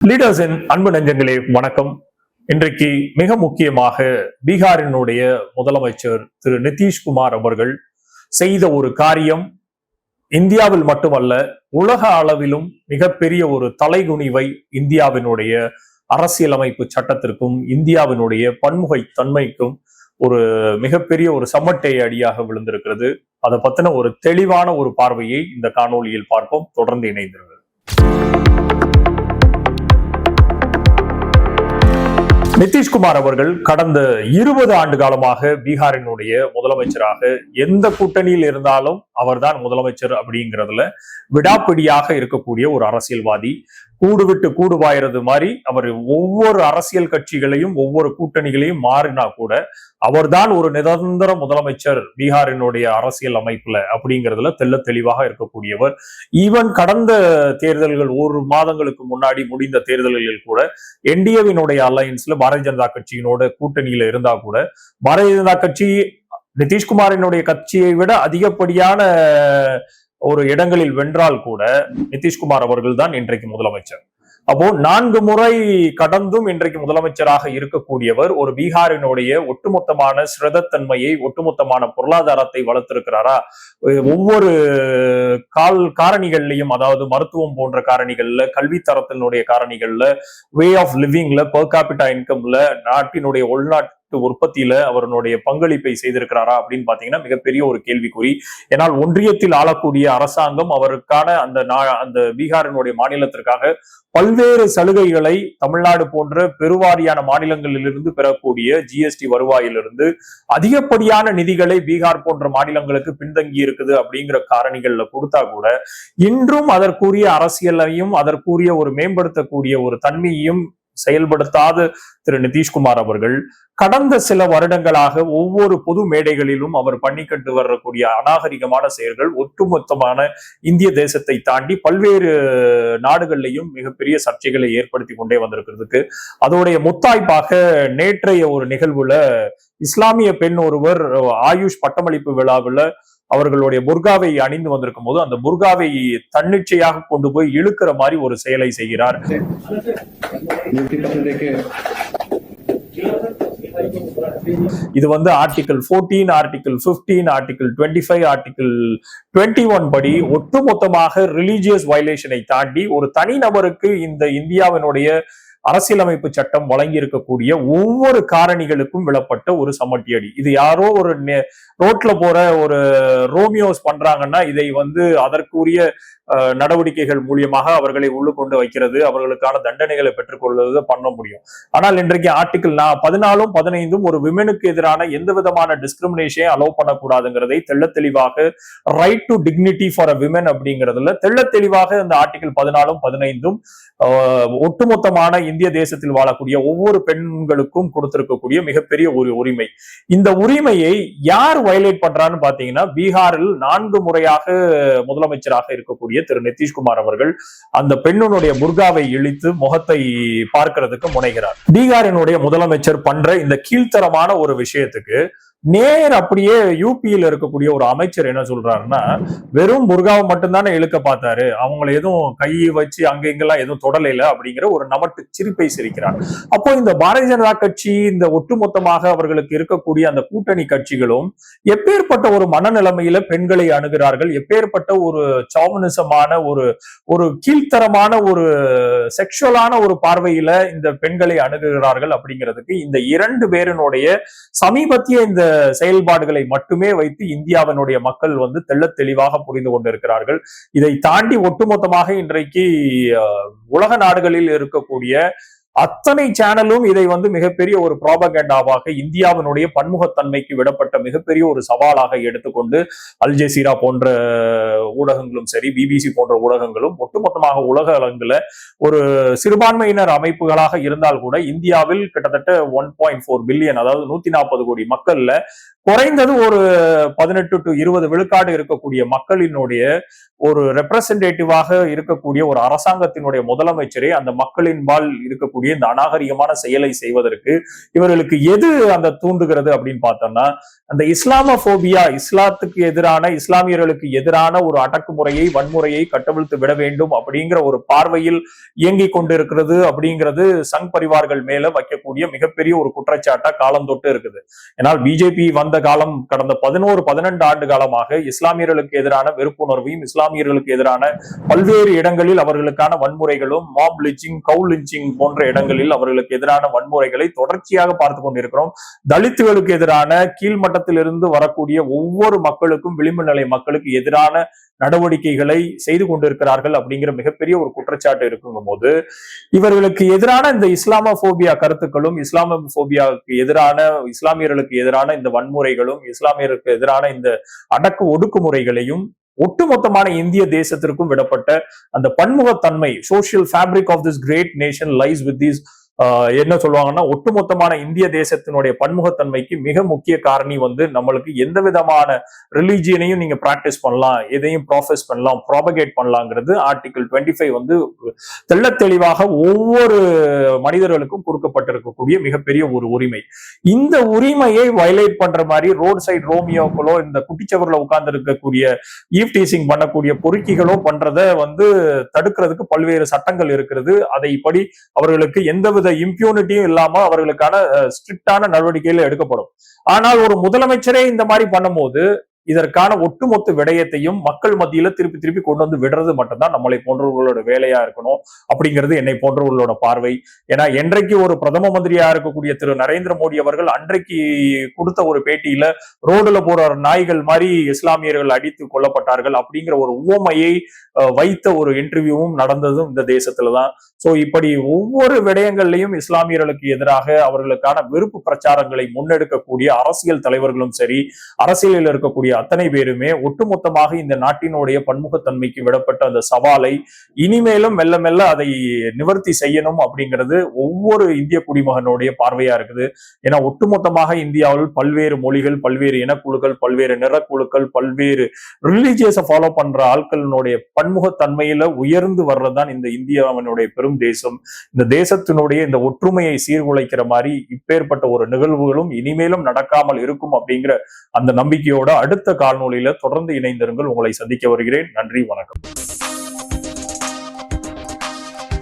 லீடர்ஸின் அன்பு நெஞ்சங்களே வணக்கம். இன்றைக்கு மிக முக்கியமாக பீகாரினுடைய முதலமைச்சர் திரு நிதிஷ்குமார் அவர்கள் செய்த ஒரு காரியம் இந்தியாவில் மட்டுமல்ல உலக அளவிலும் மிகப்பெரிய ஒரு தலைகுனிவை இந்தியாவினுடைய அரசியலமைப்பு சட்டத்திற்கும் இந்தியாவினுடைய பன்முகை தன்மைக்கும் ஒரு மிகப்பெரிய ஒரு சமட்டை அடியாக விழுந்திருக்கிறது. அதை பத்தின ஒரு தெளிவான ஒரு பார்வையை இந்த காணொலியில் பார்ப்போம். தொடர்ந்து இணைந்திருங்கள். நிதிஷ்குமார் அவர்கள் கடந்த 20 ஆண்டு காலமாக பீகாரினுடைய முதலமைச்சராக எந்த கூட்டணியில் இருந்தாலும் அவர்தான் முதலமைச்சர் அப்படிங்கிறதுல விடாப்பிடியாக இருக்கக்கூடிய ஒரு அரசியல்வாதி. கூடு விட்டு கூடு பாயறது மாதிரி அவர் ஒவ்வொரு அரசியல் கட்சிகளையும் ஒவ்வொரு கூட்டணிகளையும் மாறினா கூட அவர்தான் ஒரு நிரந்தர முதலமைச்சர் பீகாரினுடைய அரசியல் அமைப்புல அப்படிங்கிறதுல தெள்ள தெளிவாக இருக்கக்கூடியவர். ஈவன் கடந்த தேர்தல்கள் ஒரு மாதங்களுக்கு முன்னாடி முடிந்த தேர்தல்களில் கூட என்டிஏவினுடைய அலையன்ஸ்ல பாரதிய ஜனதா கட்சியினோட கூட்டணியில இருந்தா கூட பாரதிய ஜனதா கட்சி நிதிஷ்குமாரினுடைய கட்சியை விட அதிகப்படியான ஒரு இடங்களில் வென்றால் கூட நிதிஷ்குமார் அவர்கள் தான் இன்றைக்கு முதலமைச்சர். அப்போ 4 முறை கடந்தும் இன்றைக்கு முதலமைச்சராக இருக்கக்கூடியவர் ஒரு பீகாரினுடைய ஒட்டுமொத்தமான ஸ்ரதத்தன்மையை ஒட்டுமொத்தமான பொருளாதாரத்தை வளர்த்திருக்கிறாரா? ஒவ்வொரு காரணிகள்லையும், அதாவது மருத்துவம் போன்ற காரணிகள்ல, கல்வித்தரத்தினுடைய காரணிகள்ல, வே ஆஃப் லிவிங்ல, பெர் கேபிட்டா இன்கம்ல, நாட்டினுடைய உள்நாட்டு உற்பத்தியில அவருடைய பங்களிப்பை செய்திருக்கிறாரா அப்படின்னு பாத்தீங்கன்னா மிகப்பெரிய ஒரு கேள்விக்குறி. ஏனால் ஒன்றியத்தில் ஆளக்கூடிய அரசாங்கம் அவருக்கான அந்த பீகாரினுடைய மாநிலத்திற்காக பல்வேறு சலுகைகளை தமிழ்நாடு போன்ற பெருவாரியான மாநிலங்களிலிருந்து பெறக்கூடிய ஜிஎஸ்டி வருவாயிலிருந்து அதிகப்படியான நிதிகளை பீகார் போன்ற மாநிலங்களுக்கு பின்தங்கி இருக்குது அப்படிங்கிற காரணிகள்ல கொடுத்தா கூட இன்றும் அதற்குரிய அரசியலையும் அதற்குரிய ஒரு மேம்படுத்தக்கூடிய ஒரு தன்மையையும் செயல்படுத்தாத திரு நிதிஷ்குமார் அவர்கள் கடந்த சில வருடங்களாக ஒவ்வொரு பொது மேடைகளிலும் அவர் பண்ணிக்கட்டு வரக்கூடிய அநாகரிகமான செயல்கள் ஒட்டுமொத்தமான இந்திய தேசத்தை தாண்டி பல்வேறு நாடுகள்லையும் மிகப்பெரிய சர்ச்சைகளை ஏற்படுத்தி கொண்டே வந்திருக்கிறதுக்கு அதோடைய முத்தாய்ப்பாக நேற்றைய ஒரு நிகழ்வுல இஸ்லாமிய பெண் ஒருவர் ஆயுஷ் பட்டமளிப்பு விழாவில் அவர்களுடைய புர்காவை அணிந்து வந்திருக்கும் போது அந்த புர்காவை தன்னிச்சையாக கொண்டு போய் இழுக்கிற மாதிரி ஒரு செயலை செய்கிறார். இது ஆர்டிகிள் 14, ஆர்டிகிள் 15, ஆர்டிகிள் 25, ஆர்டிகிள் 21 படி ஒட்டுமொத்தமாக ரிலீஜியஸ் வயலேஷனை தாண்டி ஒரு தனிநபருக்கு இந்த இந்தியாவினுடைய அரசியலமைப்பு சட்டம் வழங்கி இருக்கக்கூடிய ஒவ்வொரு காரணிகளுக்கும் விழப்பட்ட ஒரு சமட்டியடி. இது யாரோ ஒரு ரோட்ல போற ஒரு ரோமியோஸ் பண்றாங்கன்னா இதை அதற்குரிய நடவடிக்கைகள் மூலியமாக அவர்களை உள்ளு கொண்டு வைக்கிறது, அவர்களுக்கான தண்டனைகளை பெற்றுக்கொள்வது பண்ண முடியும். ஆனால் இன்றைக்கு ஆர்டிகிள் 14, 15 ஒரு விமனுக்கு எதிரான எந்த விதமான டிஸ்கிரிமினேஷன் அலோவ் பண்ணக்கூடாதுங்கிறதை தெள்ள தெளிவாக right to dignity for a women அப்படிங்கிறதுல தெள்ள தெளிவாக இந்த ஆர்டிகிள் 14, 15 ஒட்டுமொத்தமான இந்திய தேசத்தில் வாழக்கூடிய ஒவ்வொரு பெண்களுக்கும் கொடுத்திருக்கக்கூடிய மிகப்பெரிய ஒரு உரிமை. இந்த உரிமையை யார் வயலேட் பண்றான்னு பாத்தீங்கன்னா பீகாரில் 4 முறையாக முதலமைச்சராக இருக்கக்கூடிய திரு நிதிஷ்குமார் அவர்கள் அந்த பெண்ணுடைய புர்காவை இழித்து முகத்தை பார்க்கிறதுக்கு முனைகிறார். பீகாரினுடைய முதலமைச்சர் பண்ற இந்த கீழ்த்தரமான ஒரு விஷயத்துக்கு நேர் அப்படியே யூபியில் இருக்கக்கூடிய ஒரு அமைச்சர் என்ன சொல்றாருன்னா, வெறும் புர்காவை மட்டும்தானே இழுக்க பார்த்தாரு, அவங்களை எதுவும் கையை வச்சு அங்க இங்கெல்லாம் எதுவும் தொடலையில அப்படிங்கிற ஒரு நமட்டு சிரிப்பை சிரிக்கிறார். அப்போ இந்த பாரதிய ஜனதா கட்சி இந்த ஒட்டுமொத்தமாக அவர்களுக்கு இருக்கக்கூடிய அந்த கூட்டணி கட்சிகளும் எப்பேற்பட்ட ஒரு மனநிலைமையில பெண்களை அணுகிறார்கள், எப்பேற்பட்ட ஒரு சாவனிசமான ஒரு கீழ்த்தரமான ஒரு செக்ஷுவலான ஒரு பார்வையில இந்த பெண்களை அணுகுகிறார்கள் அப்படிங்கிறதுக்கு இந்த 2 பேரினுடைய சமீபத்திய இந்த செயல்பாடுகளை மட்டுமே வைத்து இந்தியாவினுடைய மக்கள் தெள்ள தெளிவாக புரிந்து கொண்டிருக்கிறார்கள். இதை தாண்டி ஒட்டுமொத்தமாக இன்றைக்கு உலக நாடுகளில் இருக்கக்கூடிய அத்தனை சேனலும் இதை மிகப்பெரிய ஒரு ப்ராபகண்டாவாக இந்தியாவினுடைய பன்முகத்தன்மைக்கு விடப்பட்ட மிகப்பெரிய ஒரு சவாலாக எடுத்துக்கொண்டு அல் ஜசீரா போன்ற ஊடகங்களும் சரி, பிபிசி போன்ற ஊடகங்களும் ஒட்டுமொத்தமாக உலக அளவில் ஒரு சிறுபான்மையினர் அமைப்புகளாக இருந்தால் கூட இந்தியாவில் கிட்டத்தட்ட 1.4 பில்லியன், அதாவது 140 கோடி மக்கள்ல குறைந்தது ஒரு 18 to 20 விழுக்காடு இருக்கக்கூடிய மக்களினுடைய ஒரு ரெப்ரசன்டேட்டிவாக இருக்கக்கூடிய ஒரு அரசாங்கத்தினுடைய முதலமைச்சரே அந்த மக்களின்பால் இருக்கக்கூடிய இருக்கக்கூடிய இந்த அநாகரிகமான செயலை செய்வதற்கு இவர்களுக்கு எது அந்த தூண்டுகிறது அப்படின்னு பார்த்தோம்னா, அந்த இஸ்லாமோபியா, இஸ்லாத்துக்கு எதிரான, இஸ்லாமியர்களுக்கு எதிரான ஒரு அடக்குமுறையை, வன்முறையை கட்டவிழ்த்து விட வேண்டும் அப்படிங்கிற ஒரு பார்வையில் இயங்கிக் கொண்டிருக்கிறது அப்படிங்கிறது சங் பரிவார்கள் மேல வைக்கக்கூடிய மிகப்பெரிய ஒரு குற்றச்சாட்டா காலம் தொட்டு இருக்குது. ஏன்னால் பிஜேபி வந்த காலம் கடந்த 11-12 ஆண்டு காலமாக இஸ்லாமியர்களுக்கு எதிரான வெறுப்புணர்வையும், இஸ்லாமியர்களுக்கு எதிரான பல்வேறு இடங்களில் அவர்களுக்கான வன்முறைகளும், மாப் லிஞ்சிங், கவு லிஞ்சிங் போன்ற இடங்களில் அவர்களுக்கு எதிரான வன்முறைகளை தொடர்ச்சியாக பார்த்து கொண்டிருக்கிறோம். தலித்துகளுக்கு எதிரான கீழ்மட்டத்திலிருந்து வரக்கூடிய ஒவ்வொரு மக்களுக்கும், விளிம்பு நிலை மக்களுக்கு எதிரான நடவடிக்கைகளை செய்து கொண்டிருக்கிறார்கள் அப்படிங்கிற மிகப்பெரிய ஒரு குற்றச்சாட்டு இருக்குங்கும் போது, இவர்களுக்கு எதிரான இந்த இஸ்லாமோபியா கருத்துக்களும், இஸ்லாமோபியாவுக்கு எதிரான, இஸ்லாமியர்களுக்கு எதிரான இந்த வன்முறைகளும், இஸ்லாமியர்களுக்கு எதிரான இந்த அடக்கு ஒடுக்குமுறைகளையும் ஒட்டுமொத்தமான இந்திய தேசத்திற்கும் விடப்பட்ட அந்த பன்முகத்தன்மை, social fabric of this great nation lies with these, என்ன சொல்லுவாங்கன்னா, ஒட்டுமொத்தமான இந்திய தேசத்தினுடைய பன்முகத்தன்மைக்கு மிக முக்கிய காரணி வந்து நம்மளுக்கு எந்த விதமான ரிலிஜியனையும் நீங்க பிராக்டிஸ் பண்ணலாம், எதையும் ப்ராஃபஸ் பண்ணலாம், ப்ராபகேட் பண்ணலாங்கிறது ஆர்டிகிள் 25 வந்து தெள்ள தெளிவாக ஒவ்வொரு மனிதர்களுக்கும் கொடுக்கப்பட்டிருக்கக்கூடிய மிகப்பெரிய ஒரு உரிமை. இந்த உரிமையை வயலேட் பண்ற மாதிரி ரோட் சைடு ரோமியோக்களோ, இந்த குட்டிச்சவர்ல உட்கார்ந்து இருக்கக்கூடிய ஈவ் டீசிங் பண்ணக்கூடிய பொறுக்கிகளோ பண்றத வந்து தடுக்கிறதுக்கு பல்வேறு சட்டங்கள் இருக்கிறது. அதைப்படி அவர்களுக்கு எந்தவித இம்பியூனிட்டியும் இல்லாம அவர்களுக்கான ஸ்ட்ரிக்டான நடவடிக்கைகள் எடுக்கப்படும். ஆனால் ஒரு முதலமைச்சரே இந்த மாதிரி பண்ணும்போது இதற்கான ஒட்டுமொத்த விடயத்தையும் மக்கள் மத்தியில திருப்பி திருப்பி கொண்டு வந்து விடுறது மட்டும்தான் நம்மளை போன்றவர்களோட வேலையா இருக்கணும் அப்படிங்கிறது என்னை போன்றவர்களோட பார்வை. ஏன்னா, என்றைக்கு ஒரு பிரதம மந்திரியா இருக்கக்கூடிய திரு நரேந்திர மோடி அவர்கள் அன்றைக்கு கொடுத்த ஒரு பேட்டியில ரோடுல போற நாய்கள் மாதிரி இஸ்லாமியர்கள் அடித்து கொல்லப்பட்டார்கள் அப்படிங்கிற ஒரு உவமையை வைத்த ஒரு இன்டர்வியூவும் நடந்ததும் இந்த தேசத்துலதான். சோ இப்படி ஒவ்வொரு விடயங்கள்லையும் இஸ்லாமியர்களுக்கு எதிராக அவர்களுக்கான வெறுப்பு பிரச்சாரங்களை முன்னெடுக்கக்கூடிய அரசியல் தலைவர்களும் சரி, அரசியலில் இருக்கக்கூடிய அத்தனை பேருமே ஒட்டுமொத்தமாக இந்த நாட்டினுடைய பன்முகத்தன்மைக்கு விடப்பட்ட அந்த சவாலை இனிமேலும் மெல்ல மெல்ல அதை நிவர்த்தி செய்யணும் அப்படிங்கிறது ஒவ்வொரு இந்திய குடிமகனுடைய பார்வையா இருக்குது. ஏன்னா, ஒட்டுமொத்தமாக இந்தியாவில் பல்வேறு மொழிகள், பல்வேறு இனக்குழுக்கள், பல்வேறு நிறக்குழுக்கள், பல்வேறு ரிலிஜியஸை ஃபாலோ பண்ற ஆட்களினுடைய பன்முகத்தன்மையில உயர்ந்து வர்றதுதான் இந்த இந்தியாவினுடைய பெரும் தேசம். இந்த தேசத்தினுடைய இந்த ஒற்றுமையை சீர்குலைக்கிற மாதிரி இப்பேற்பட்ட ஒரு நிகழ்வுகளும் இனிமேலும் நடக்காமல் இருக்கும் அப்படிங்கிற அந்த நம்பிக்கையோட அடுத்த காணொளியில தொடர்ந்து இணைந்திருங்கள். உங்களை சந்திக்க வருகிறேன். நன்றி, வணக்கம்.